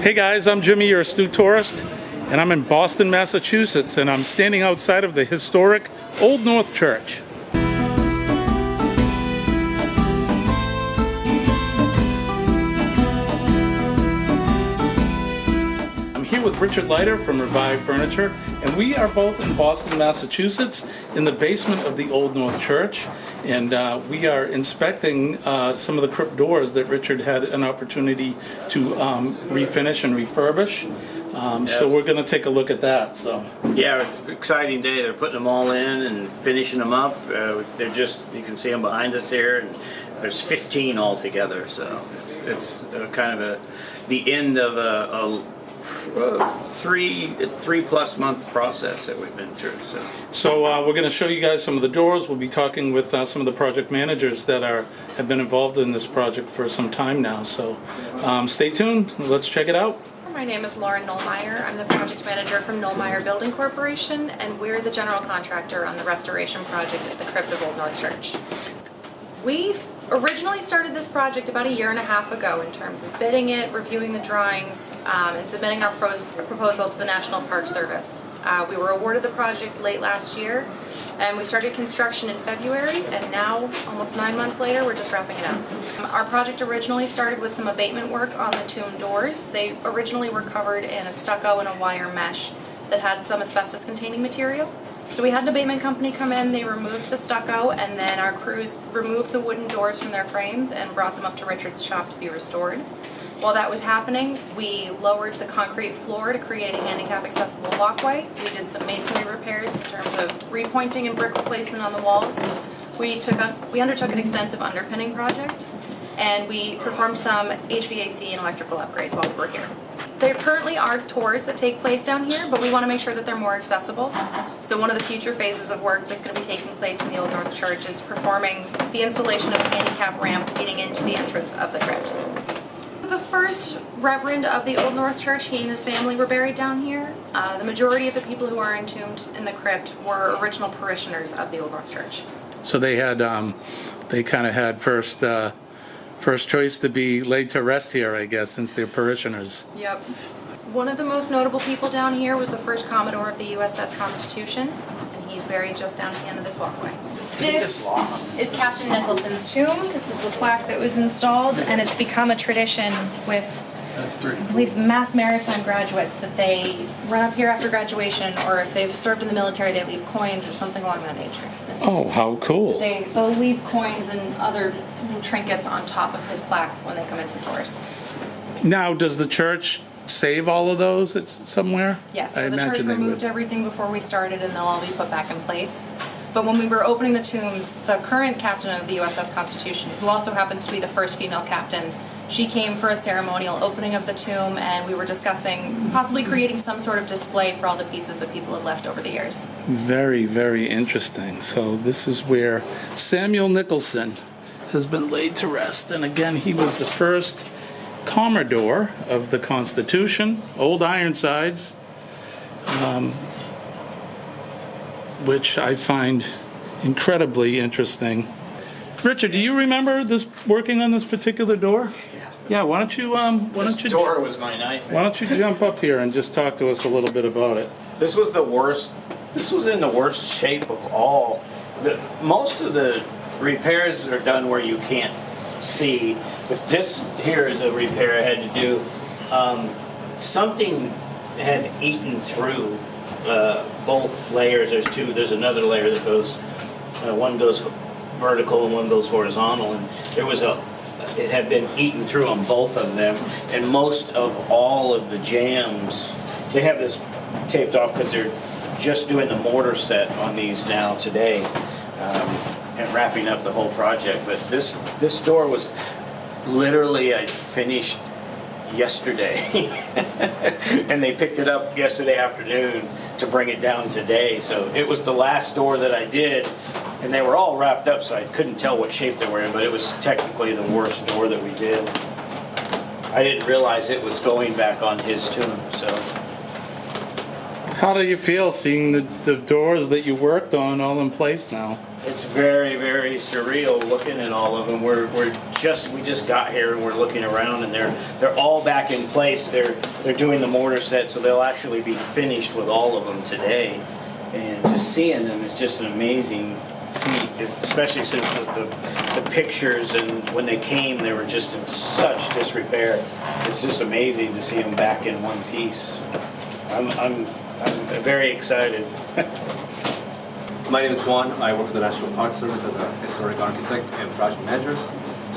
Hey guys, I'm Jimmy, your Astute tourist, and I'm in Boston, Massachusetts, and I'm standing outside of the historic Old North Church. I'm here with Richard Leiter from Revive Furniture, and we are both in Boston, Massachusetts, in the basement of the Old North Church, and we are inspecting some of the crypt doors that Richard had an opportunity to refinish and refurbish. So we're going to take a look at that. So yeah, it's an exciting day. They're putting them all in and finishing them up. They're just, you can see them behind us here, and there's 15 altogether. So it's kind of the end of a three plus month process that we've been through. So we're going to show you guys some of the doors. We'll be talking with some of the project managers that have been involved in this project for some time now. So stay tuned. Let's check it out. My name is Lauren Nollmeyer. I'm the project manager from Nollmeyer Building Corporation, and we're the general contractor on the restoration project at the Crypt of Old North Church. We originally started this project about 1.5 years ago in terms of bidding it, reviewing the drawings, and submitting our proposal to the National Park Service. We were awarded the project late last year, and we started construction in February, and now, almost 9 months later, we're just wrapping it up. Our project originally started with some abatement work on the tomb doors. They originally were covered in a stucco and a wire mesh that had some asbestos-containing material. So we had an abatement company come in, they removed the stucco, and then our crews removed the wooden doors from their frames and brought them up to Richard's shop to be restored. While that was happening, we lowered the concrete floor to create a handicap-accessible walkway. We did some masonry repairs in terms of repointing and brick replacement on the walls. We undertook an extensive underpinning project, and we performed some HVAC and electrical upgrades while we were here. There currently are tours that take place down here, but we want to make sure that they're more accessible. So one of the future phases of work that's going to be taking place in the Old North Church is performing the installation of a handicap ramp leading into the entrance of the crypt. The first reverend of the Old North Church, he and his family were buried down here. The majority of the people who are entombed in the crypt were original parishioners of the Old North Church. So they had, they kind of had first choice to be laid to rest here, I guess, since they're parishioners. Yep. One of the most notable people down here was the first Commodore of the USS Constitution, and he's buried just down at the end of this walkway. This is Captain Nicholson's tomb. This is the plaque that was installed, and it's become a tradition with, I believe, mass maritime graduates that they run up here after graduation, or if they've served in the military, they leave coins or something along that nature. Oh, how cool. They'll leave coins and other trinkets on top of his plaque when they come in for tours. Now, does the church save all of those somewhere? Yes, so the church removed everything before we started, and they'll all be put back in place. But when we were opening the tombs, the current captain of the USS Constitution, who also happens to be the first female captain, she came for a ceremonial opening of the tomb, and we were discussing possibly creating some sort of display for all the pieces that people have left over the years. Very, very interesting. So this is where Samuel Nicholson has been laid to rest. And again, he was the first Commodore of the Constitution, Old Ironsides, which I find incredibly interesting. Richard, do you remember working on this particular door? Yeah, why don't you this door was my nightmare. Why don't you jump up here and just talk to us a little bit about it? This was the worst. This was in the worst shape of all. Most of the repairs are done where you can't see, but this here is a repair I had to do. Something had eaten through both layers. There's another layer that goes. One goes vertical and one goes horizontal, and it had been eaten through on both of them, and most of all of the jambs, they have this taped off because they're just doing the mortar set on these now today, and wrapping up the whole project. But this door was literally, I finished yesterday and they picked it up yesterday afternoon to bring it down today. So it was the last door that I did, and they were all wrapped up, so I couldn't tell what shape they were in, but it was technically the worst door that we did. I didn't realize it was going back on his tomb. So How do you feel seeing the doors that you worked on all in place now? It's very, very surreal looking at all of them. We just got here and we're looking around and they're all back in place. They're doing the mortar set, so they'll actually be finished with all of them today. And just seeing them is just an amazing feat, especially since the pictures and when they came, they were just in such disrepair. It's just amazing to see them back in one piece. I'm very excited. My name is Juan. I work for the National Park Service as a historic architect and project manager.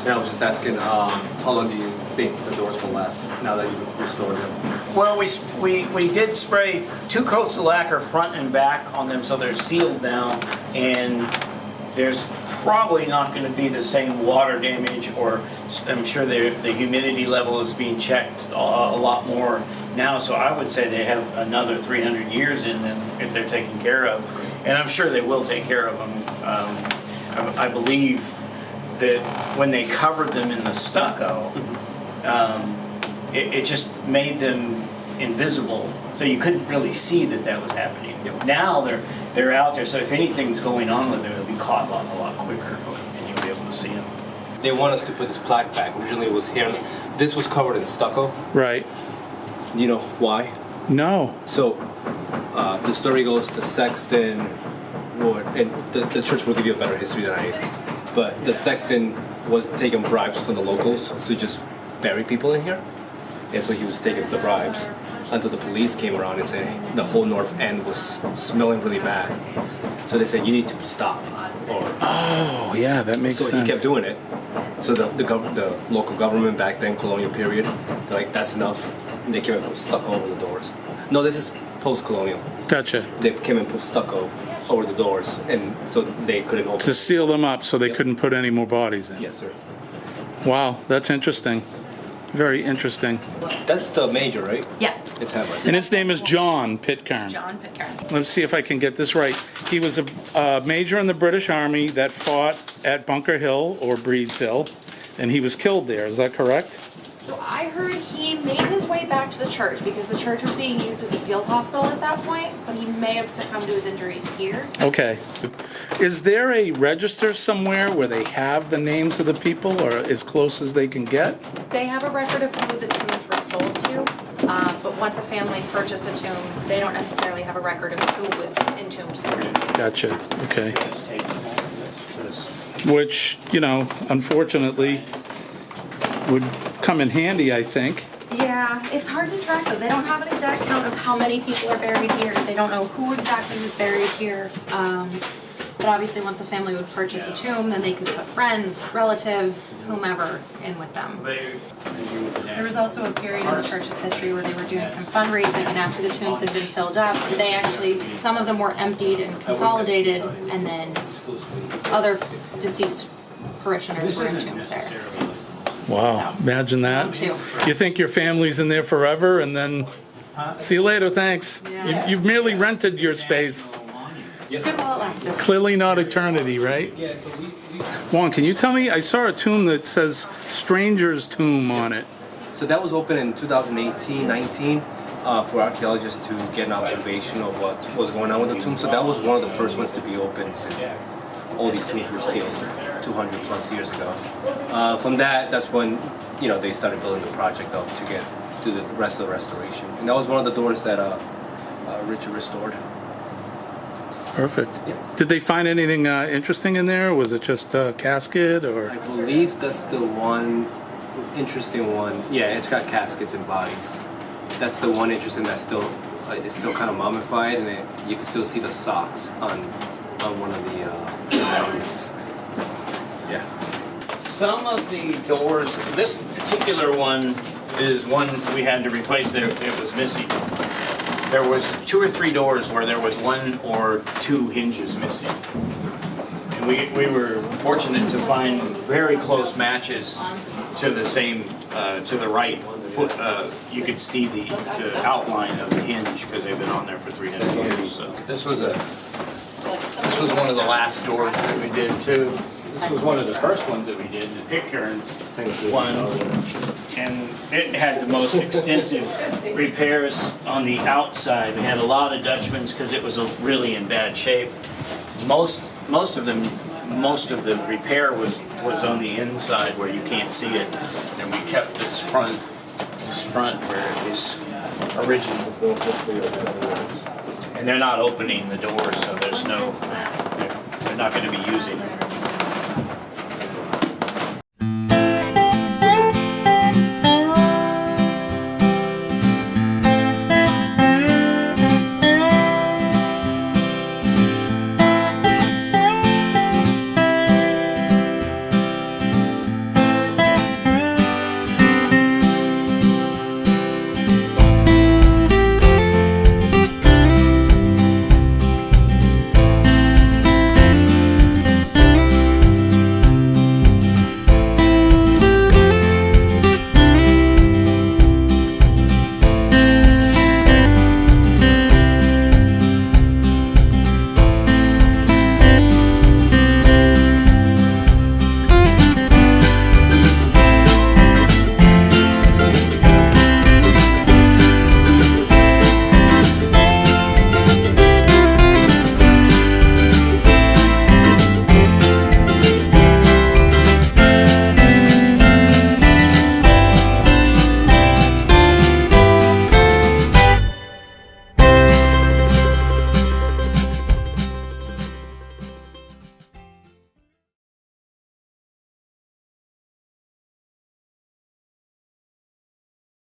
And I was just asking, how long do you think the doors will last now that you've restored them? Well, we did spray 2 coats of lacquer front and back on them so they're sealed down, and there's probably not going to be the same water damage, or I'm sure the humidity level is being checked a lot more now, so I would say they have another 300 years in them if they're taken care of, and I'm sure they will take care of them. I believe that when they covered them in the stucco, it just made them invisible, so you couldn't really see that was happening. Now they're out there, so if anything's going on with them, it'll be caught a lot quicker, and you'll be able to see them. They want us to put this plaque back. Originally it was here. This was covered in stucco. Right. You know why? No. So the story goes the sexton, and the church will give you a better history than I do, but the sexton was taking bribes from the locals to just bury people in here. And so he was taking the bribes until the police came around and said the whole north end was smelling really bad. So they said, you need to stop. Oh, yeah, that makes sense. So he kept doing it. So the local government back then, colonial period, they're like, that's enough. And they came and put stucco over the doors. No, this is post-colonial. Gotcha. They came and put stucco over the doors, and so they couldn't open. To seal them up so they couldn't put any more bodies in. Yes, sir. Wow, that's interesting. Very interesting. That's the major, right? Yeah. It's Hamlet. And his name is John Pitcairn. John Pitcairn. Let's see if I can get this right. He was a major in the British Army that fought at Bunker Hill or Breed's Hill, and he was killed there. Is that correct? So I heard he made his way back to the church because the church was being used as a field hospital at that point, but he may have succumbed to his injuries here. Okay. Is there a register somewhere where they have the names of the people, or as close as they can get? They have a record of who the tombs were sold to, but once a family purchased a tomb, they don't necessarily have a record of who was entombed there. Gotcha. Okay. Which, unfortunately, would come in handy, I think. Yeah, it's hard to track though. They don't have an exact count of how many people are buried here. They don't know who exactly was buried here. But obviously once a family would purchase a tomb, then they could put friends, relatives, whomever in with them. There was also a period in the church's history where they were doing some fundraising, and after the tombs had been filled up, they actually, some of them were emptied and consolidated, and then other deceased parishioners were entombed there. Wow, imagine that. Too. You think your family's in there forever, and then see you later, thanks. Yeah. You've merely rented your space. It's good while it lasted. Clearly not eternity, right? Juan, can you tell me? I saw a tomb that says Stranger's Tomb on it. So that was open in 2018-19 for archaeologists to get an observation of what was going on with the tomb. So that was one of the first ones to be opened since all these tombs were sealed 200 plus years ago. From that's when they started building the project up to get to the rest of the restoration. And that was one of the doors that Richard restored. Perfect. Yeah. Did they find anything interesting in there? Was it just a casket, or? I believe that's the one interesting one. Yeah, it's got caskets and bodies. That's the one interesting that's still it's still kind of mummified, and you can still see the socks on one of the mountains. Yeah. Some of the doors, this particular one is one we had to replace. It was missing. There was 2 or 3 doors where there was 1 or 2 hinges missing. And we were fortunate to find very close matches to the same, to the right foot. You could see the outline of the hinge because they've been on there for 300 years. So this was one of the last doors that we did too. This was one of the first ones that we did, the Pitcairns one. And it had the most extensive repairs on the outside. We had a lot of Dutchmans because it was really in bad shape. Most of the repair was on the inside where you can't see it. And we kept this front where it was original. And they're not opening the door, so there's no, they're not going to be using it.